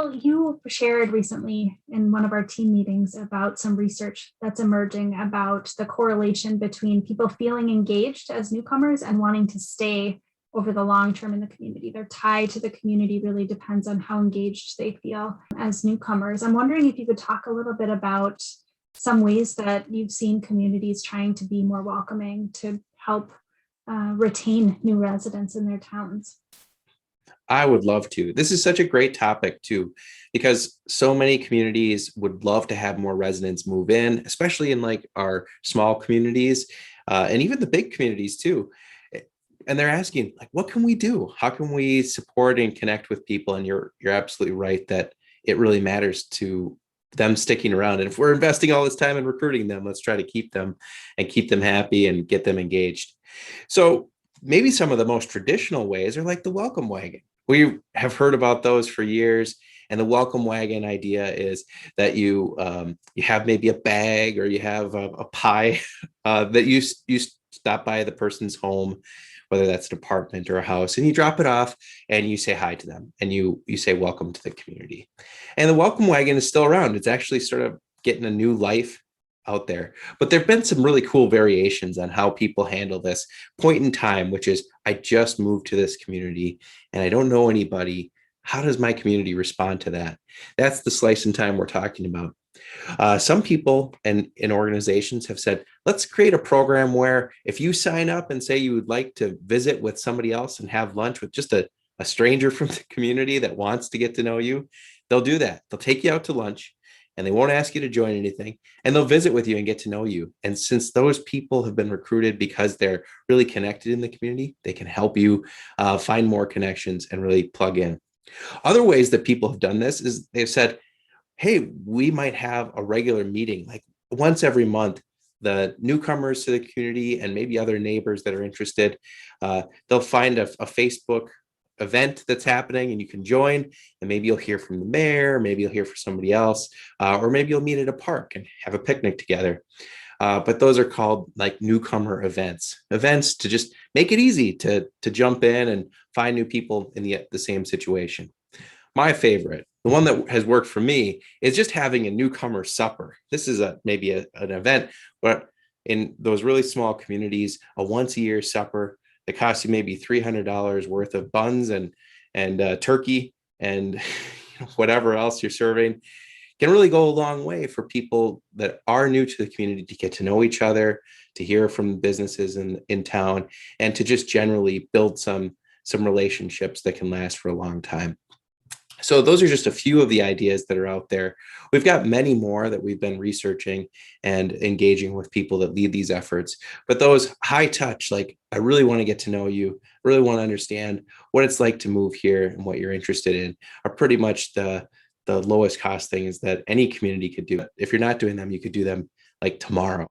You shared recently in one of our team meetings about some research that's emerging about the correlation between people feeling engaged as newcomers and wanting to stay over the long term in the community. Their tie to the community really depends on how engaged they feel as newcomers. I'm wondering if you could talk a little bit about some ways that you've seen communities trying to be more welcoming to help retain new residents in their towns. I would love to. This is such a great topic too, because so many communities would love to have more residents move in, especially in like our small communities, and even the big communities too. And they're asking, like, what can we do? How can we support and connect with people? And you're absolutely right that it really matters to them sticking around. And if we're investing all this time in recruiting them, let's try to keep them and keep them happy and get them engaged. So maybe some of the most traditional ways are like the welcome wagon. We have heard about those for years. And the welcome wagon idea is that you have maybe a bag or you have a pie that you stop by the person's home, whether that's an apartment or a house, and you drop it off and you say hi to them and you say welcome to the community. And the welcome wagon is still around. It's actually sort of getting a new life out there. But there've been some really cool variations on how people handle this point in time, which is I just moved to this community and I don't know anybody. How does my community respond to that? That's the slice in time we're talking about. Some people and in organizations have said, let's create a program where if you sign up and say you would like to visit with somebody else and have lunch with just a stranger from the community that wants to get to know you, they'll do that. They'll take you out to lunch and they won't ask you to join anything, and they'll visit with you and get to know you. And since those people have been recruited because they're really connected in the community, they can help you find more connections and really plug in. Other ways that people have done this is they've said, hey, we might have a regular meeting, like once every month. The newcomers to the community and maybe other neighbors that are interested, they'll find a Facebook event that's happening and you can join, and maybe you'll hear from the mayor, maybe you'll hear from somebody else, or maybe you'll meet at a park and have a picnic together. But those are called like newcomer events to just make it easy to jump in and find new people in the same situation. My favorite, the one that has worked for me, is just having a newcomer supper. This is maybe an event, but in those really small communities, a once a year supper that costs you maybe $300 worth of buns and turkey and whatever else you're serving can really go a long way for people that are new to the community to get to know each other, to hear from businesses in town, and to just generally build some relationships that can last for a long time. So those are just a few of the ideas that are out there. We've got many more that we've been researching and engaging with people that lead these efforts. But those high touch, like I really want to get to know you, really want to understand what it's like to move here and what you're interested in, are pretty much the lowest cost things that any community could do. If you're not doing them, you could do them like tomorrow.